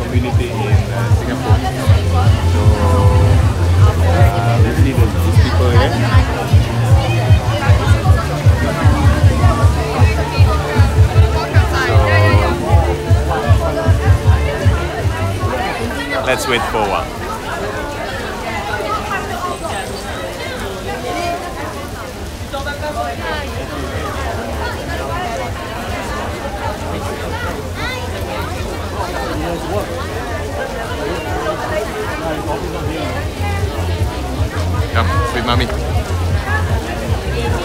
community in Singapore. So we see these people here. So let's wait for a while. Come, with mommy.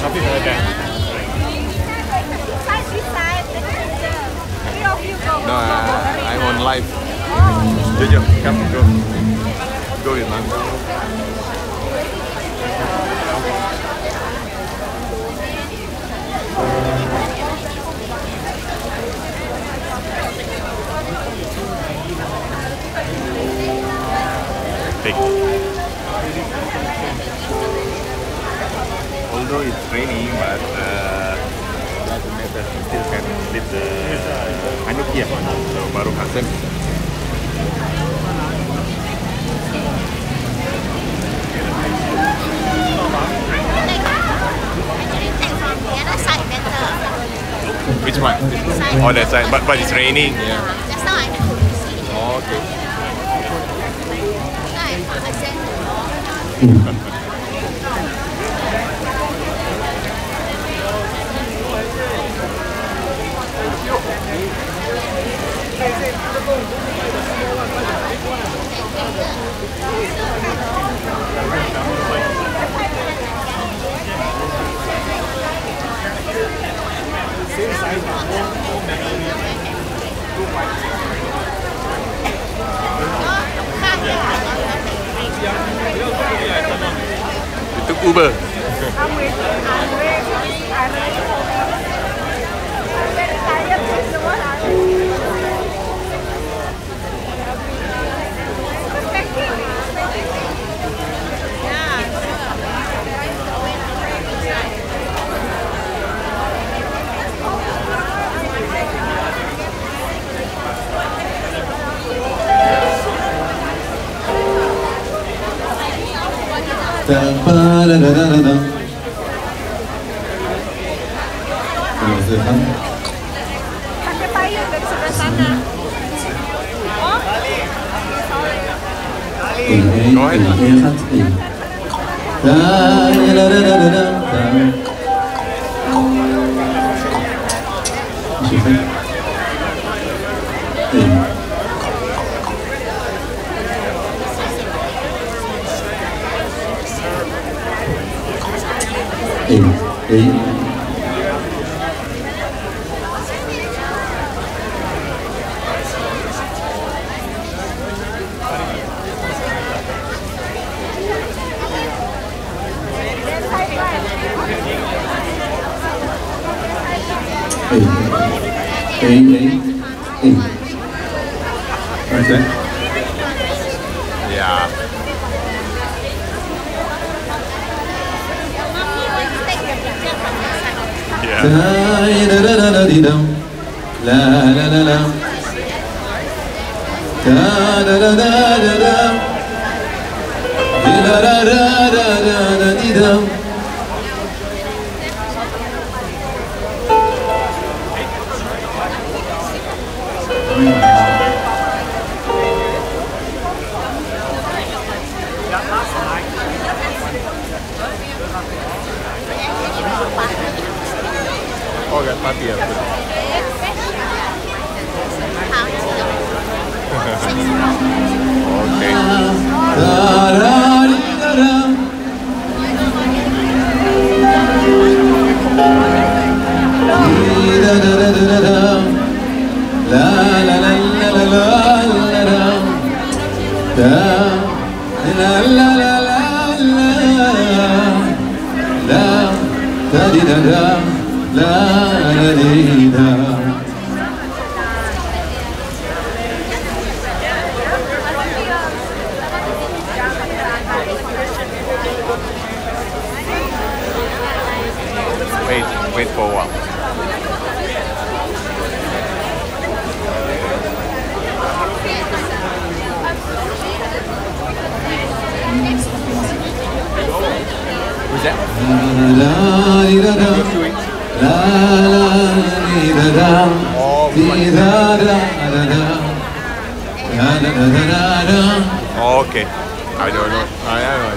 Coffee for the guy. No, I'm on live. Jojo, come, go. Go with mommy. Take. Although it's raining, but doesn't matter. We still can live the Chanukah, so Baru Hassan. Which one? Oh, that side. But it's raining. Yeah. That's not. Oh, okay. You took Uber. Pakai payung dari sebelah sana. Go ahead. Right there? Yeah. Oh, got party after. Wait for a while. Who's that? Oh, okay. I don't know. I don't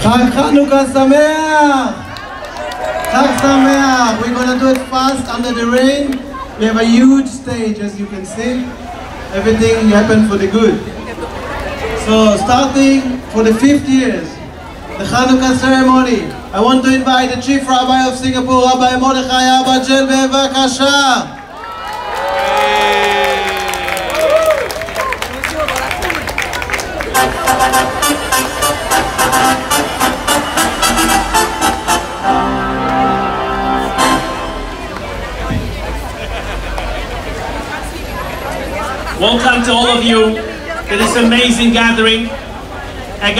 Chag Chanukah Sameach! Chag Sameach! We're going to do it fast under the rain. We have a huge stage, as you can see. Everything happened for the good. So, starting for the 5th years, the Chanukah ceremony, I want to invite the Chief Rabbi of Singapore, Rabbi Mordechai Abba-Gel, bevakasha. Welcome to all of you to this amazing gathering. A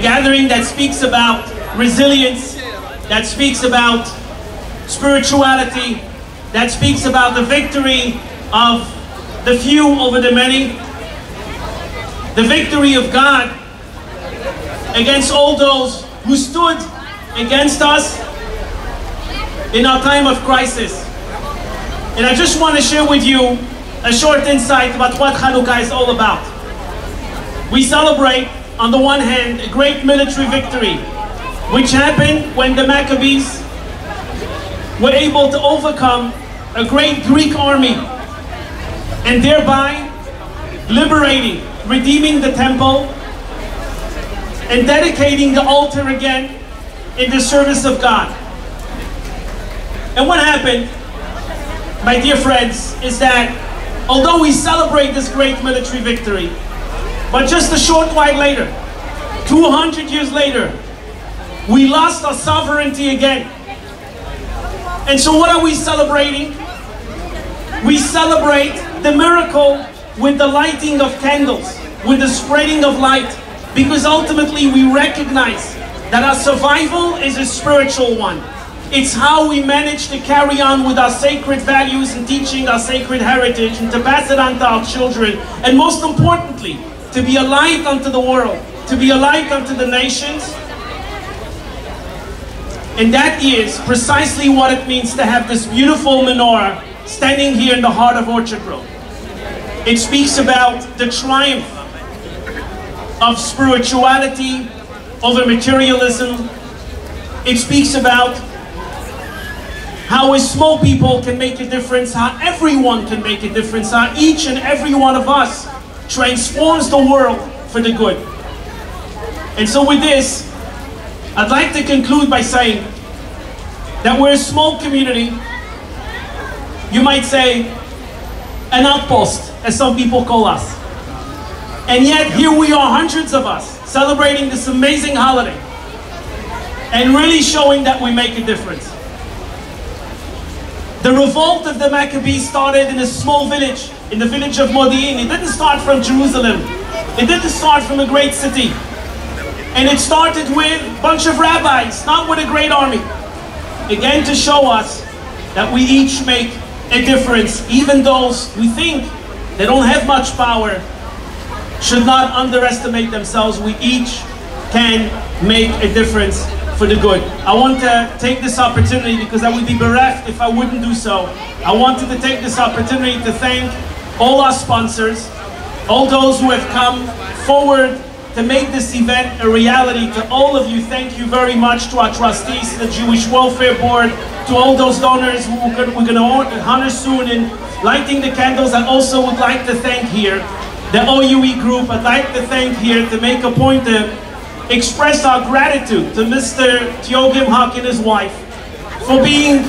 gathering that speaks about resilience, that speaks about spirituality, that speaks about the victory of the few over the many, the victory of God against all those who stood against us in our time of crisis. And I just want to share with you a short insight about what Chanukah is all about. We celebrate, on the one hand, a great military victory, which happened when the Maccabees were able to overcome a great Greek army and thereby liberating, redeeming the temple and dedicating the altar again in the service of God. And what happened, my dear friends, is that although we celebrate this great military victory, but just a short while later, 200 years later, we lost our sovereignty again. And so what are we celebrating? We celebrate the miracle with the lighting of candles, with the spreading of light, because ultimately we recognize that our survival is a spiritual one. It's how we manage to carry on with our sacred values and teaching our sacred heritage and to pass it on to our children. And most importantly, to be a light unto the world, to be a light unto the nations. And that is precisely what it means to have this beautiful menorah standing here in the heart of Orchard Road. It speaks about the triumph of spirituality over materialism. It speaks about how a small people can make a difference, how everyone can make a difference, how each and every one of us transforms the world for the good. And so with this, I'd like to conclude by saying that we're a small community, you might say an outpost, as some people call us. And yet here we are, hundreds of us, celebrating this amazing holiday and really showing that we make a difference. The revolt of the Maccabees started in a small village, in the village of Modi'in. It didn't start from Jerusalem. It didn't start from a great city. And it started with a bunch of rabbis, not with a great army. Again, to show us that we each make a difference. Even those who think they don't have much power should not underestimate themselves. We each can make a difference for the good. I want to take this opportunity, because I would be bereft if I wouldn't do so. I wanted to take this opportunity to thank all our sponsors, all those who have come forward to make this event a reality. To all of you, thank you very much. To our trustees, the Jewish Welfare Board, to all those donors who we're going to honor soon in lighting the candles. I also would like to thank here the OUE group. I'd like to thank here, to make a point to express our gratitude to Mr. Tiogim Huck and his wife for being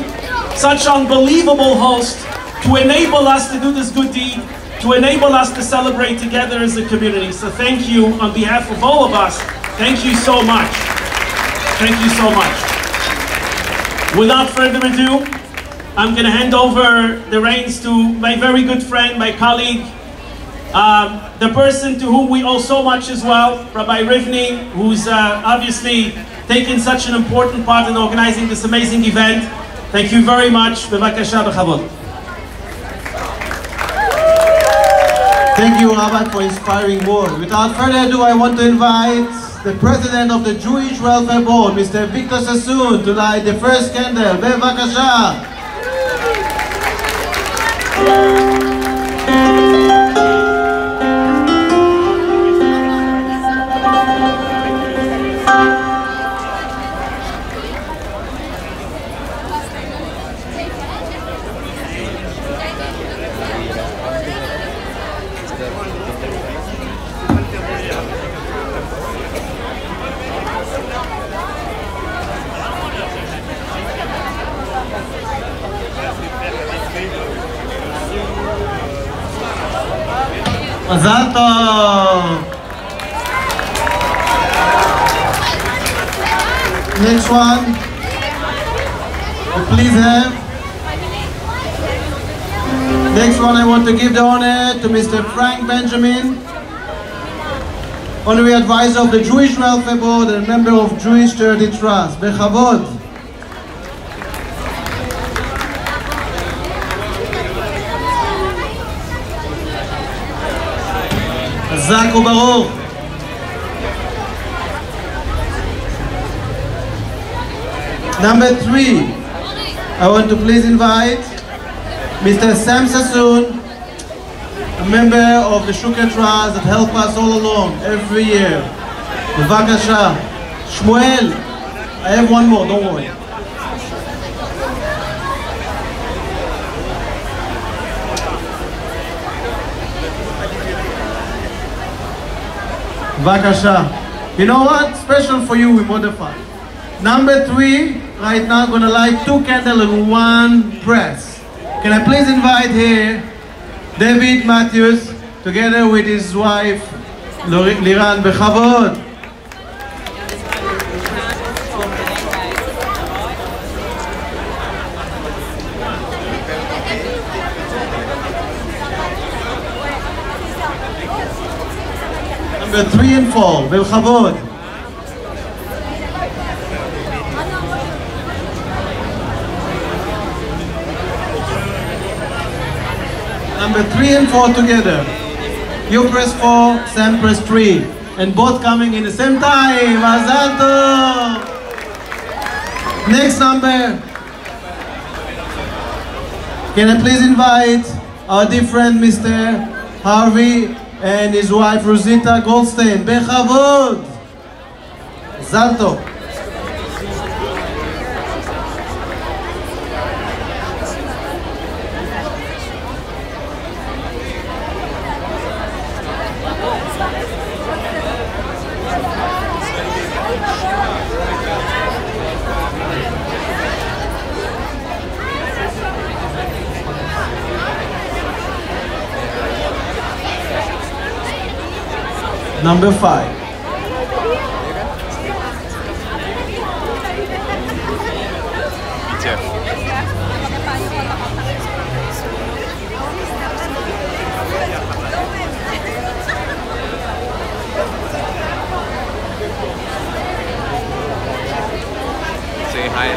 such an unbelievable host to enable us to do this good deed, to enable us to celebrate together as a community. So thank you on behalf of all of us. Thank you so much. Thank you so much. Without further ado, I'm going to hand over the reins to my very good friend, my colleague, the person to whom we owe so much as well, Rabbi Rivni, who's obviously taken such an important part in organizing this amazing event. Thank you very much. Bevakasha b'chavod. Thank you, Rabbi, for inspiring words. Without further ado, I want to invite the President of the Jewish Welfare Board, Mr. Victor Sassoon, to light the first candle. Bevakasha. Mazal tov. Next one. Please have. Next one, I want to give the honor to Mr. Frank Benjamin, Honorary Advisor of the Jewish Welfare Board and member of Jewish Charity Trust. Bechavod. Chazak u'baruch. Number 3, I want to please invite Mr. Sam Sassoon, a member of the Chanukah Trust that help us all along every year. Bevakasha. Shmuel, I have one more, don't worry. Bevakasha. You know what? Special for you, we modify. Number 3, right now, gonna light 2 candles and 1 press. Can I please invite here David Matthews, together with his wife Liran. Bechavod. Number 3 and 4, Bechavod. Number 3 and 4 together. You press 4, Sam press 3. And both coming in the same time. Mazal tov. Next number. Can I please invite our dear friend Mr. Harvey and his wife Rosita Goldstein. Bechavod. Mazal tov. Number 5. Say hi.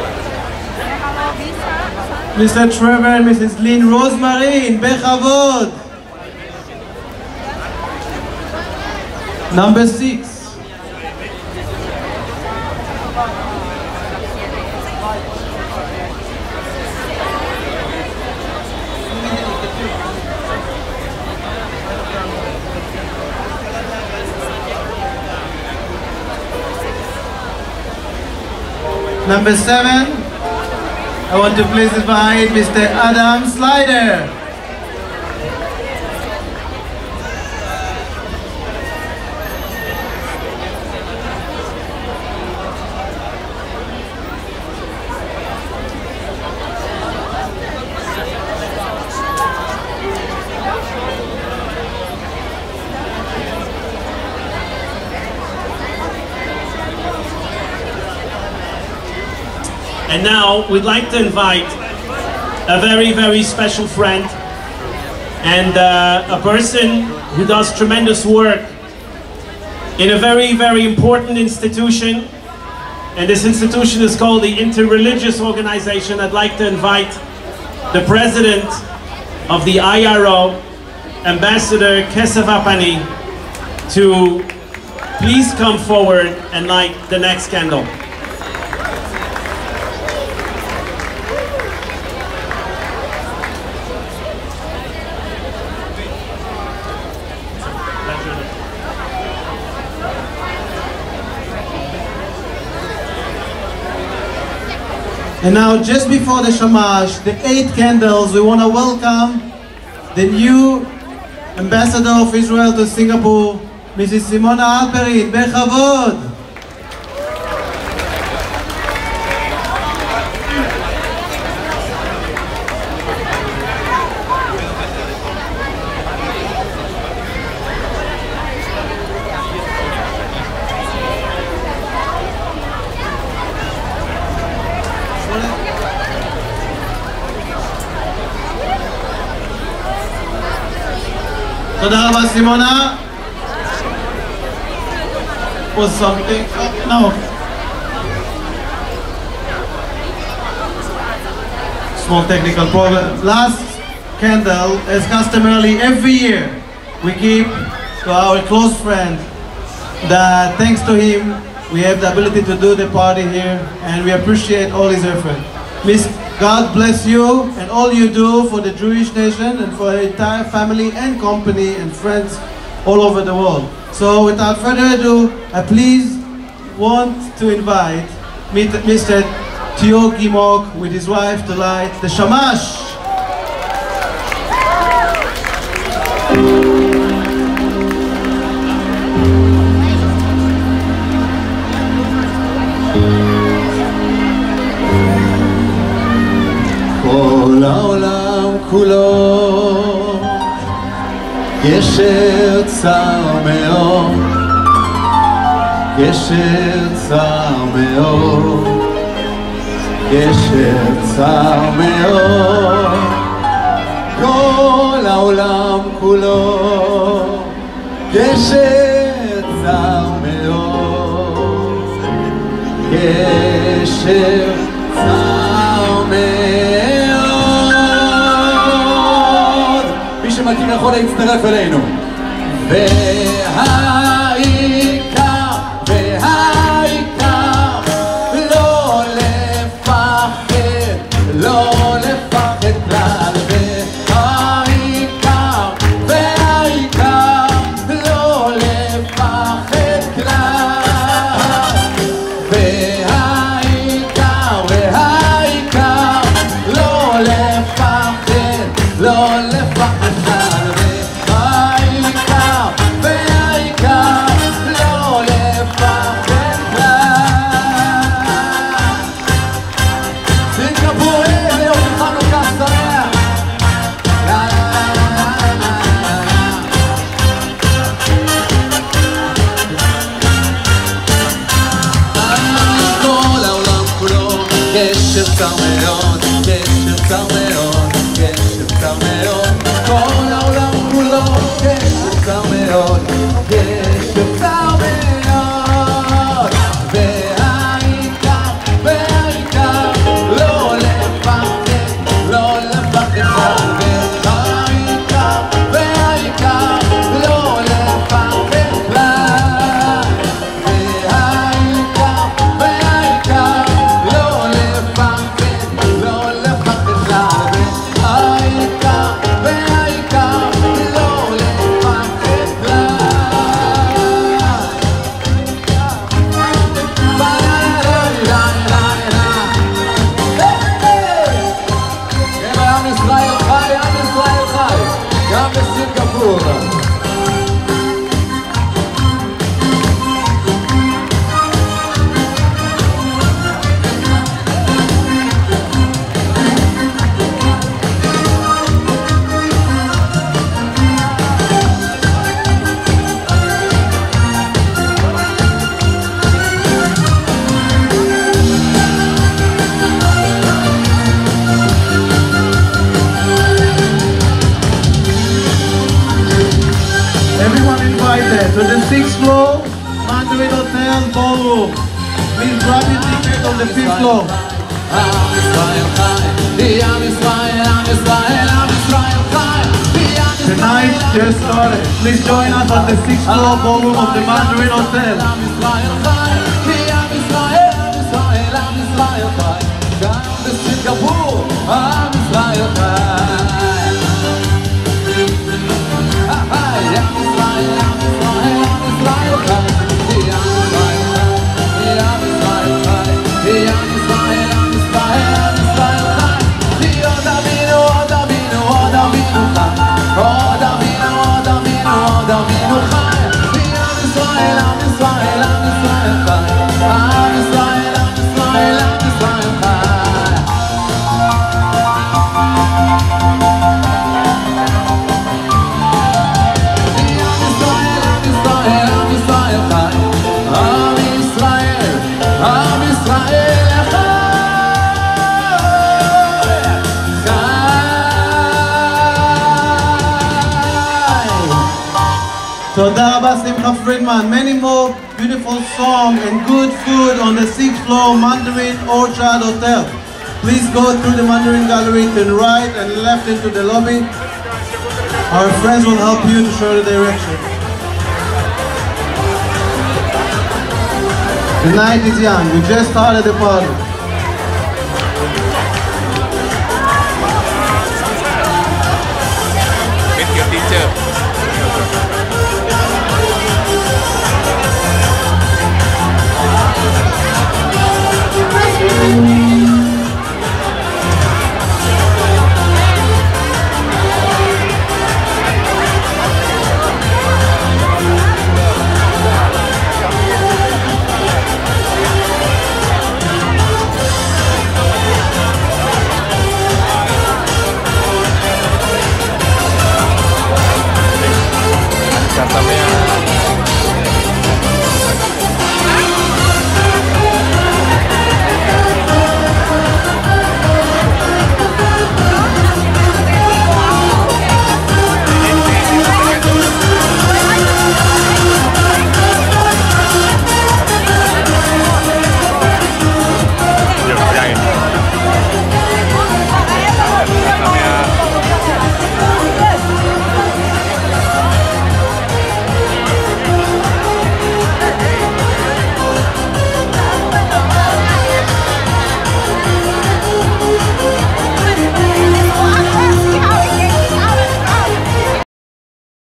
Mr. Trevor and Mrs. Lynn Rosemarine. Bechavod. Number 6. Number 7. I want to please invite Mr. Adam Slider. And now we'd like to invite a very, very special friend and a person who does tremendous work in a very, very important institution. And this institution is called the Interreligious Organization. I'd like to invite the president of the IRO, Ambassador Kesef Apani, to please come forward and light the next candle. And now, just before the Shamash, the 8 candles, we want to welcome the new Ambassador of Israel to Singapore, Mrs. Simona Alperin. Bechavod. תודה רבה סימונה. Was something? No. Small technical problem. Last candle, as customarily every year, we keep to our close friend that thanks to him we have the ability to do the party here, and we appreciate all his effort. God bless you and all you do for the Jewish nation and for the entire family and company and friends all over the world. So without further ado, I please want to invite Mr. Tio Gimok with his wife to light the shamash. כל העולם כולו גשר צר מאוד, גשר צר מאוד, גשר צר מאוד. כל העולם כולו גשר צר מאוד, גשר צר מאוד. מי שמכיר יכול להצטרף אלינו. והעיקר, והעיקר, לא לפחד, לא לפחד כלל. והעיקר, והעיקר, לא לפחד כלל. והעיקר, והעיקר, לא לפחד, לא לפחד כלל. גשר צר מאוד, גשר צר מאוד, גשר צר מאוד. כל העולם כולו גשר צר מאוד, גשר צר מאוד. והעיקר, והעיקר, לא לפחד, לא לפחד. והעיקר, והעיקר, לא לפחד כלל. והעיקר, והעיקר, to the 6th floor, Mandarin Hotel Ballroom. Please grab your ticket on the 5th floor. Tonight just started. Please join us on the 6th floor ballroom of the Mandarin Hotel. תודה רבה שמחה פרידמן. Many more beautiful songs and good food on the 6th floor Mandarin Orchard Hotel. Please go through the Mandarin Gallery to the right and left into the lobby. Our friends will help you to show the direction. The night is young. We just started the party.